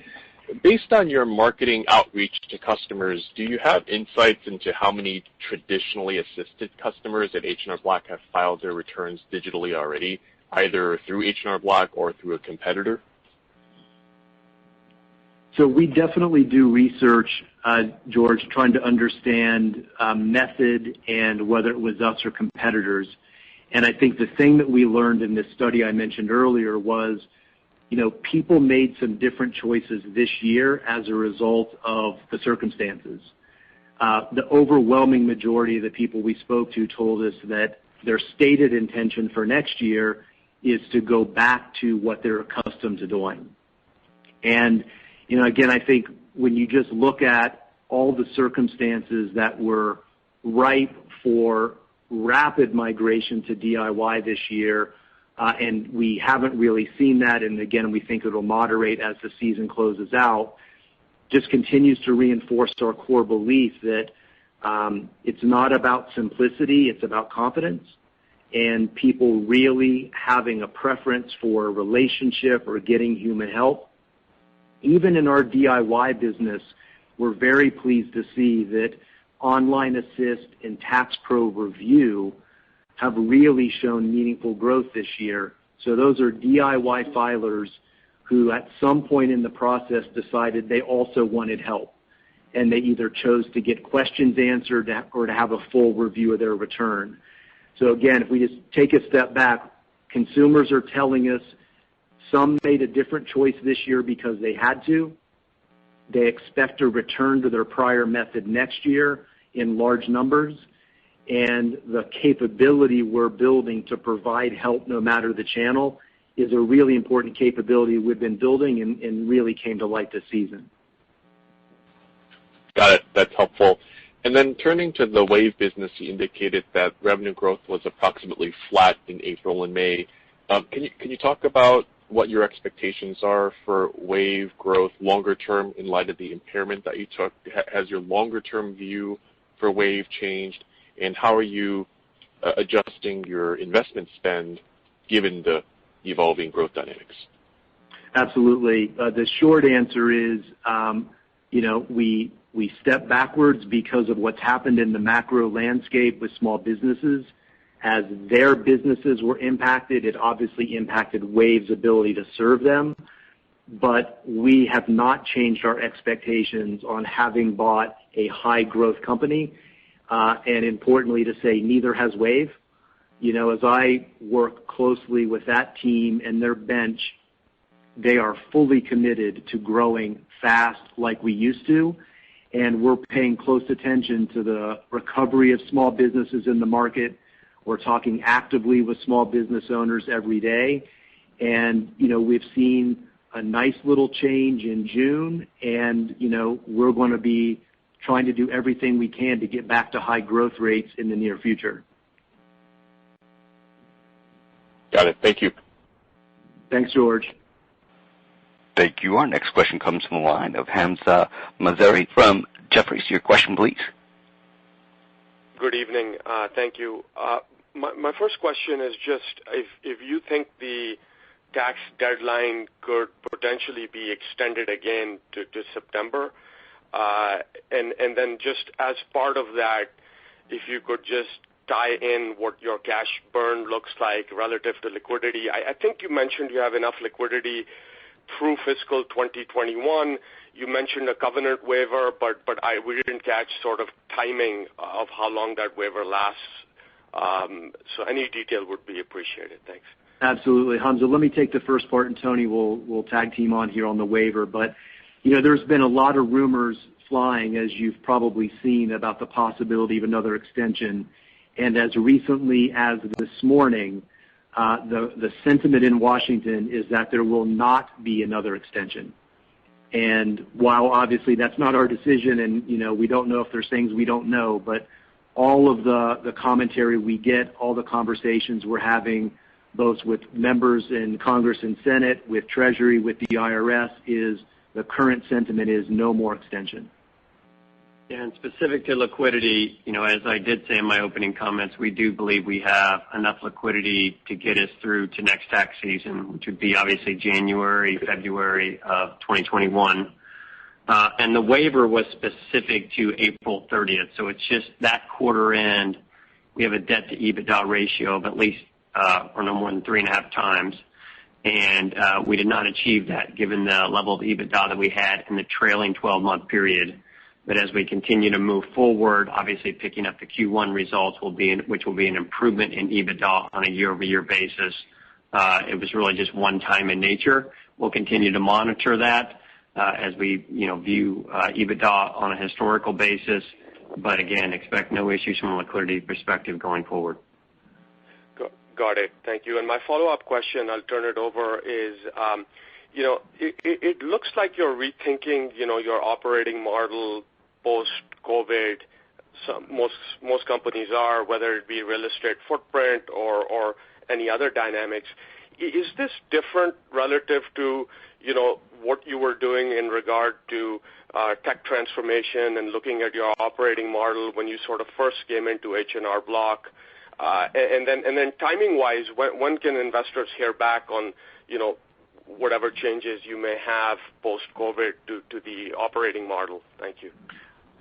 Based on your marketing outreach to customers, do you have insights into how many traditionally assisted customers at H&R Block have filed their returns digitally already, either through H&R Block or through a competitor? So we definitely do research, George, trying to understand method and whether it was us or competitors. And I think the thing that we learned in this study I mentioned earlier was, people made some different choices this year as a result of the circumstances. The overwhelming majority of the people we spoke to told us that their stated intention for next year is to go back to what they're accustomed to doing. And, again, I think when you just look at all the circumstances that were ripe for rapid migration to DIY this year, and we haven't really seen that, and again, we think it'll moderate as the season closes out, just continues to reinforce our core belief that it's not about simplicity, it's about confidence, and people really having a preference for a relationship or getting human help. Even in our DIY business, we're very pleased to see that Online Assist and Tax Pro Review have really shown meaningful growth this year. So those are DIY filers who at some point in the process decided they also wanted help. And they either chose to get questions answered or to have a full review of their return. So again, if we just take a step back, consumers are telling us some made a different choice this year because they had to. They expect to return to their prior method next year in large numbers. And the capability we're building to provide help no matter the channel is a really important capability we've been building and really came to light this season. Got it. That's helpful. And then turning to the Wave business, you indicated that revenue growth was approximately flat in April and May. Can you talk about what your expectations are for Wave growth longer term in light of the impairment that you took? Has your longer term view for Wave changed? And how are you adjusting your investment spend given the evolving growth dynamics? Absolutely. The short answer is, we step backwards because of what's happened in the macro landscape with small businesses. As their businesses were impacted, it obviously impacted Wave's ability to serve them. But we have not changed our expectations on having bought a high growth company. And importantly to say, neither has Wave. As I work closely with that team and their bench, they are fully committed to growing fast like we used to. And we're paying close attention to the recovery of small businesses in the market. We're talking actively with small business owners every day. And, we've seen a nice little change in June. And, we're going to be trying to do everything we can to get back to high growth rates in the near future. Got it. Thank you. Thanks, George. Thank you. Our next question comes from the line of Hamzah Mazari from Jefferies. Your question, please. Good evening. Thank you. My first question is just if you think the tax deadline could potentially be extended again to September, and then just as part of that, if you could just tie in what your cash burn looks like relative to liquidity. I think you mentioned you have enough liquidity through fiscal 2021. You mentioned a covenant waiver, but we didn't catch sort of timing of how long that waiver lasts. So any detail would be appreciated. Thanks. Absolutely. Hamzah, let me take the first part, and Tony will tag team on here on the waiver. But, there's been a lot of rumors flying, as you've probably seen, about the possibility of another extension. And as recently as this morning, the sentiment in Washington is that there will not be another extension. And while obviously that's not our decision, and we don't know if there's things we don't know, but all of the commentary we get, all the conversations we're having, both with members in Congress and Senate, with Treasury, with the IRS, is the current sentiment is no more extension. Yeah, and specific to liquidity, as I did say in my opening comments, we do believe we have enough liquidity to get us through to next tax season, which would be obviously January, February of 2021. And the waiver was specific to April 30th, so it's just that quarter end, we have a debt to EBITDA ratio of at least or no more than 3.5 times. And we did not achieve that given the level of EBITDA that we had in the trailing 12-month period. But as we continue to move forward, obviously picking up the Q1 results which will be an improvement in EBITDA on a year-over-year basis. It was really just one time in nature. We'll continue to monitor that as we view EBITDA on a historical basis. But again, expect no issues from a liquidity perspective going forward. Got it. Thank you. And my follow-up question, I'll turn it over, is, it looks like you're rethinking, your operating model post-COVID. Most companies are, whether it be real estate footprint or any other dynamics. Is this different relative to, what you were doing in regard to tech transformation and looking at your operating model when you sort of first came into H&R Block? And then timing-wise, when can investors hear back on, whatever changes you may have post-COVID to the operating model? Thank you.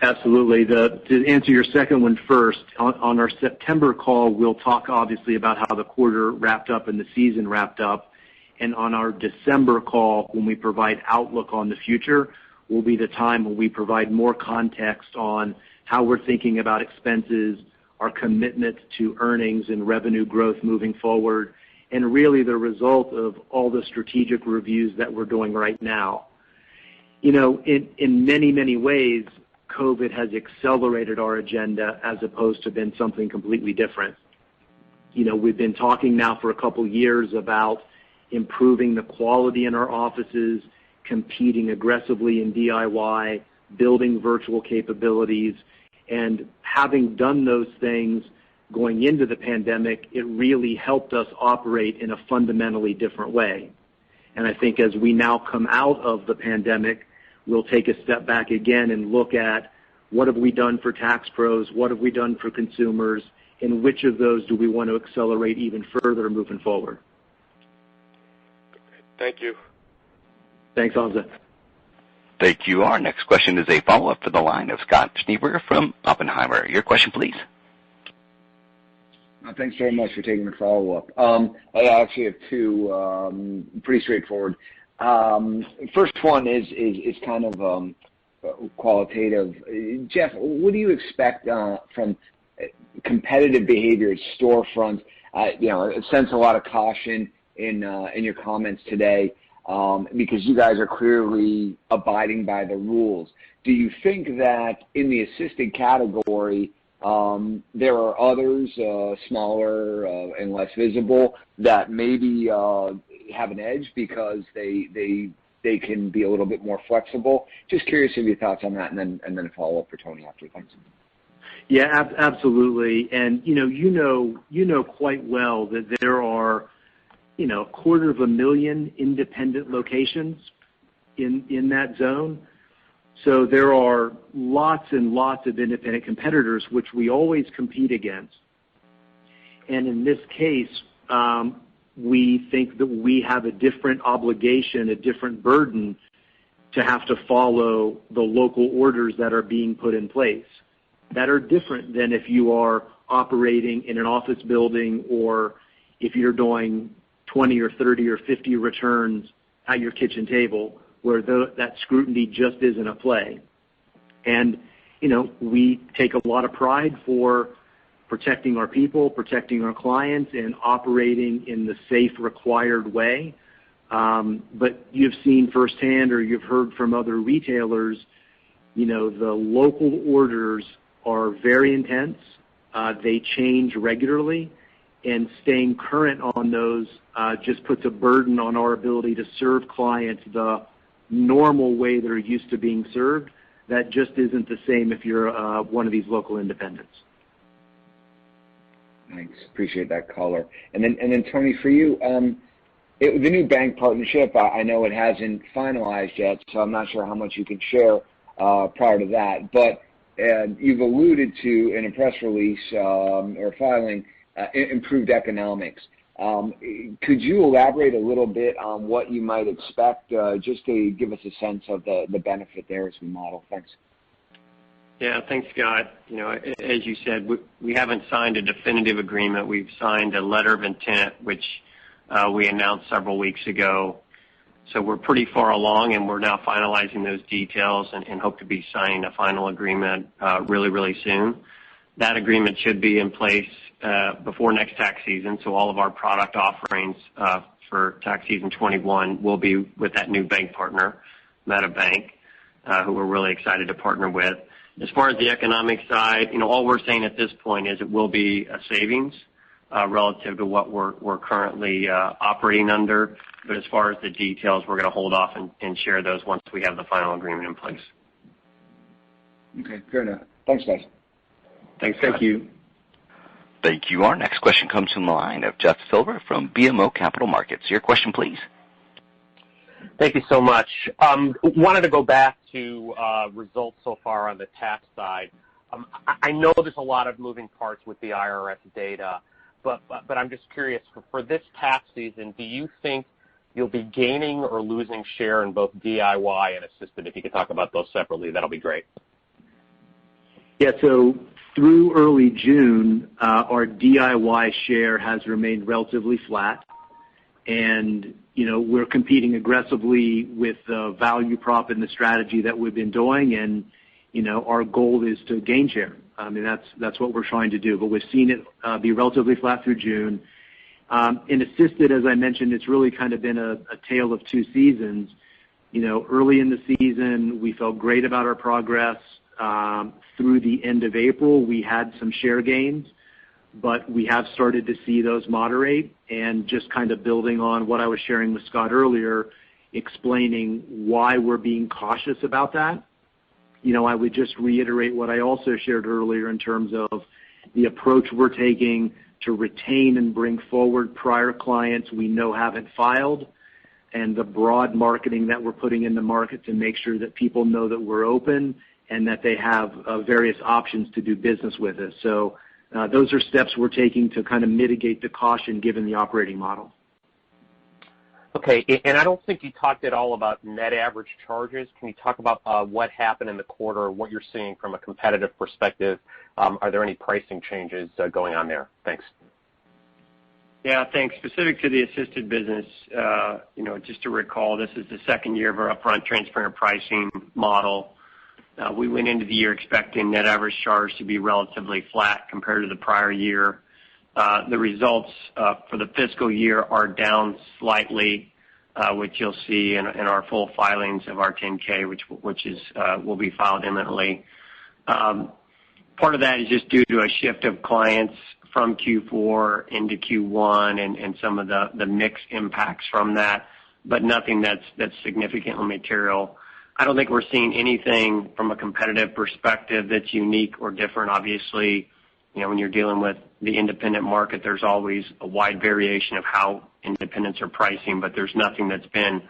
Absolutely. To answer your second one first, on our September call, we'll talk obviously about how the quarter wrapped up and the season wrapped up. And on our December call, when we provide outlook on the future, will be the time when we provide more context on how we're thinking about expenses, our commitment to earnings and revenue growth moving forward, and really the result of all the strategic reviews that we're doing right now. In many, many ways, COVID has accelerated our agenda as opposed to been something completely different. We've been talking now for a couple years about improving the quality in our offices, competing aggressively in DIY, building virtual capabilities, and having done those things going into the pandemic, it really helped us operate in a fundamentally different way. And I think as we now come out of the pandemic, we'll take a step back again and look at what have we done for tax pros, what have we done for consumers, and which of those do we want to accelerate even further moving forward. Thank you. Thanks, Hamzah. Thank you. Our next question is a follow-up to the line of Scott Schneeberger from Oppenheimer. Your question, please. Thanks very much for taking the follow-up. I actually have two, pretty straightforward. First one is kind of qualitative. Jeff, what do you expect from competitive behavior at storefronts? I sense a lot of caution in your comments today. Because you guys are clearly abiding by the rules. Do you think that in the assisted category, there are others, smaller and less visible, that maybe have an edge because they can be a little bit more flexible? Just curious of your thoughts on that, and then a follow-up for Tony after. Thanks. Yeah, absolutely. And you know quite well that there are 250,000 independent locations in that zone. So there are lots and lots of independent competitors, which we always compete against. And in this case, we think that we have a different obligation, a different burden to have to follow the local orders that are being put in place that are different than if you are operating in an office building or if you're doing 20 or 30 or 50 returns at your kitchen table, where that scrutiny just isn't a play. And, we take a lot of pride for protecting our people, protecting our clients, and operating in the safe, required way. But you've seen firsthand, or you've heard from other retailers, the local orders are very intense. They change regularly. And staying current on those just puts a burden on our ability to serve clients the normal way they're used to being served. That just isn't the same if you're one of these local independents. Thanks. Appreciate that color. And then Tony, for you, the new bank partnership, I know it hasn't finalized yet, so I'm not sure how much you can share prior to that. But you've alluded to in a press release or filing improved economics. Could you elaborate a little bit on what you might expect, just to give us a sense of the benefit there as we model? Thanks. Yeah, thanks, Scott. As you said, we haven't signed a definitive agreement. We've signed a letter of intent, which we announced several weeks ago. So we're pretty far along, and we're now finalizing those details and hope to be signing a final agreement really, really soon. That agreement should be in place before next tax season, so all of our product offerings for tax season 21 will be with that new bank partner, Meta Bank, who we're really excited to partner with. As far as the economic side, all we're saying at this point is it will be a savings relative to what we're currently operating under. But as far as the details, we're going to hold off and share those once we have the final agreement in place. Okay, fair enough. Thanks, guys. Thanks. Thank you. Thank you. Our next question comes from the line of Jeff Silver from BMO Capital Markets. Your question, please. Thank you so much. Wanted to go back to results so far on the tax side. I know there's a lot of moving parts with the IRS data, but I'm just curious, for this tax season, do you think you'll be gaining or losing share in both DIY and assisted? If you could talk about those separately, that'll be great. Yeah, so through early June, our DIY share has remained relatively flat. And, we're competing aggressively with the value prop and the strategy that we've been doing. And, our goal is to gain share. I mean, that's what we're trying to do. But we've seen it be relatively flat through June. In assisted, as I mentioned, it's really kind of been a tale of two seasons. Early in the season, we felt great about our progress. Through the end of April, we had some share gains, but we have started to see those moderate. And just kind of building on what I was sharing with Scott earlier, explaining why we're being cautious about that. I would just reiterate what I also shared earlier in terms of the approach we're taking to retain and bring forward prior clients we know haven't filed, and the broad marketing that we're putting in the market to make sure that people know that we're open and that they have various options to do business with us. So those are steps we're taking to kind of mitigate the caution given the operating model. Okay, and I don't think you talked at all about net average charges. Can you talk about what happened in the quarter, what you're seeing from a competitive perspective? Are there any pricing changes going on there? Thanks. Yeah, thanks. Specific to the assisted business, just to recall, this is the second year of our upfront transparent pricing model. We went into the year expecting net average charge to be relatively flat compared to the prior year. The results for the fiscal year are down slightly, which you'll see in our full filings of our 10-K, which will be filed imminently. Part of that is just due to a shift of clients from Q4 into Q1 and some of the mix impacts from that, but nothing that's significantly material. I don't think we're seeing anything from a competitive perspective that's unique or different. Obviously, when you're dealing with the independent market, there's always a wide variation of how independents are pricing, but there's nothing that's been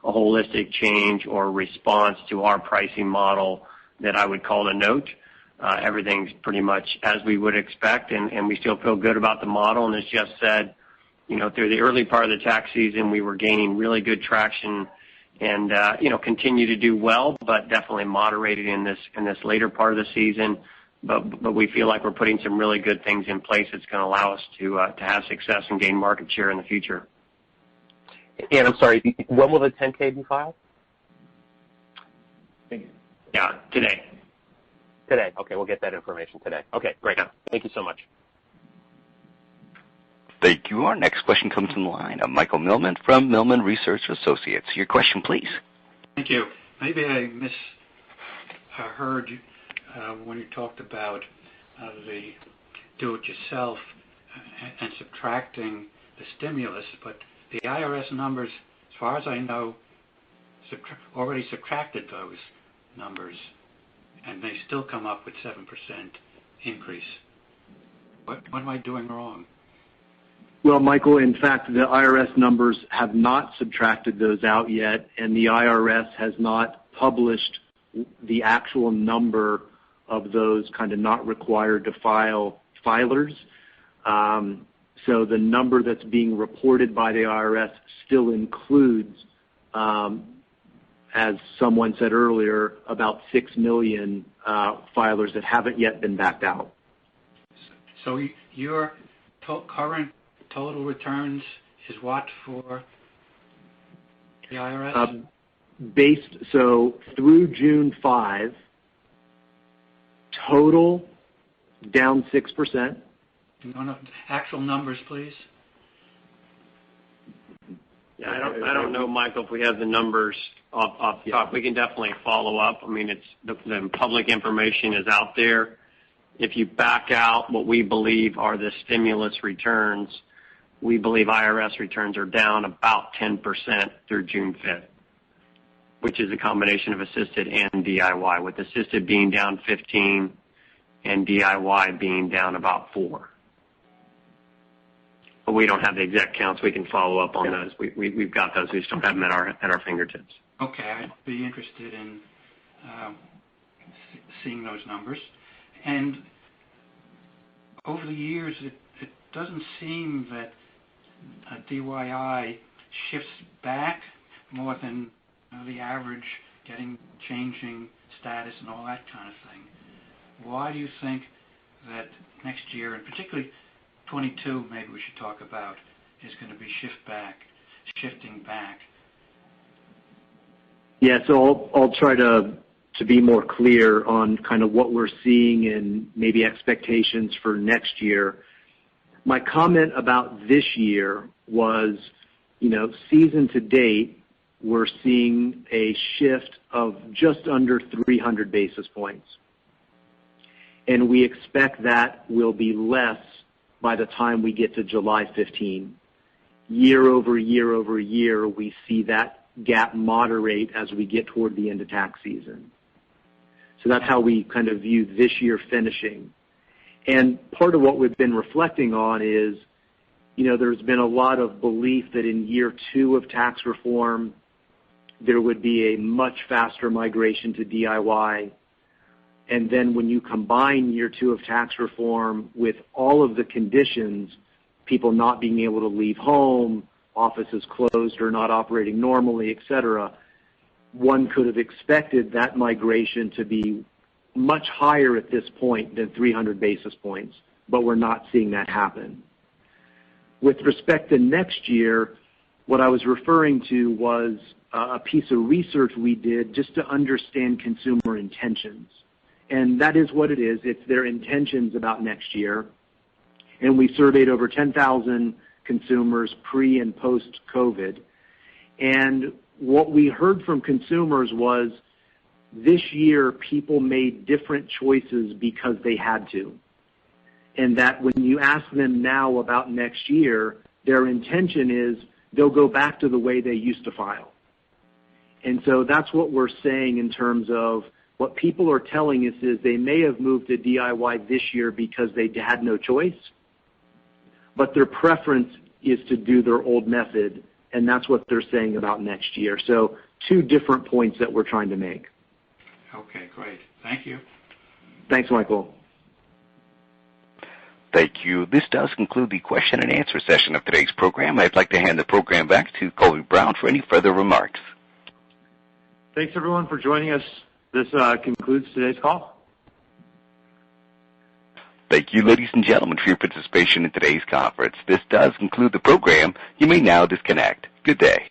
a holistic change or response to our pricing model that I would call a note. Everything's pretty much as we would expect, and we still feel good about the model. And as Jeff said, through the early part of the tax season, we were gaining really good traction and continue to do well, but definitely moderated in this later part of the season. But we feel like we're putting some really good things in place that's going to allow us to have success and gain market share in the future. And I'm sorry, when will the 10-K be filed? Yeah, today. Today. Okay, we'll get that information today. Okay, great. Thank you so much. Thank you. Our next question comes from the line of Michael Millman from Millman Research Associates. Your question, please. Thank you. Maybe I misheard you when you talked about the do-it-yourself and subtracting the stimulus, but the IRS numbers, as far as I know, already subtracted those numbers, and they still come up with 7% increase. What am I doing wrong? Well, Michael, in fact, the IRS numbers have not subtracted those out yet, and the IRS has not published the actual number of those kind of not required to file filers. So the number that's being reported by the IRS still includes, as someone said earlier, about 6 million filers that haven't yet been backed out. So your current total returns is what for the IRS? So through June 5, total down 6%. Actual numbers, please. Yeah, I don't know, Michael, if we have the numbers off the top. We can definitely follow up. I mean, it's the public information is out there. If you back out what we believe are the stimulus returns, we believe IRS returns are down about 10% through June 5th, which is a combination of assisted and DIY, with assisted being down 15 and DIY being down about 4. But we don't have the exact counts. We can follow up on those. We've got those. We just don't have them at our fingertips. Okay, I'd be interested in seeing those numbers. And over the years, it doesn't seem that DIY shifts back more than the average, changing status and all that kind of thing. Why do you think that next year, and particularly 22, maybe we should talk about, is going to be shifting back? Yeah, so I'll try to be more clear on kind of what we're seeing and maybe expectations for next year. My comment about this year was, season to date, we're seeing a shift of just under 300 basis points. And we expect that will be less by the time we get to July 15. Year over year over year, we see that gap moderate as we get toward the end of tax season. So that's how we kind of view this year finishing. And part of what we've been reflecting on is, there's been a lot of belief that in year 2 of tax reform, there would be a much faster migration to DIY. And then when you combine year 2 of tax reform with all of the conditions, people not being able to leave home, offices closed or not operating normally, et cetera, one could have expected that migration to be much higher at this point than 300 basis points, but we're not seeing that happen. With respect to next year, what I was referring to was a piece of research we did just to understand consumer intentions. And that is what it is. It's their intentions about next year. And we surveyed over 10,000 consumers pre and post-COVID. And what we heard from consumers was this year people made different choices because they had to. And that when you ask them now about next year, their intention is they'll go back to the way they used to file. And so that's what we're saying in terms of what people are telling us is they may have moved to DIY this year because they had no choice, but their preference is to do their old method, and that's what they're saying about next year. So 2 different points that we're trying to make. Okay, great. Thank you. Thanks, Michael. Thank you. This does conclude the question and answer session of today's program. I'd like to hand the program back to Colby Brown for any further remarks. Thanks, everyone, for joining us. This concludes today's call. Thank you, ladies and gentlemen, for your participation in today's conference. This does conclude the program. You may now disconnect. Good day.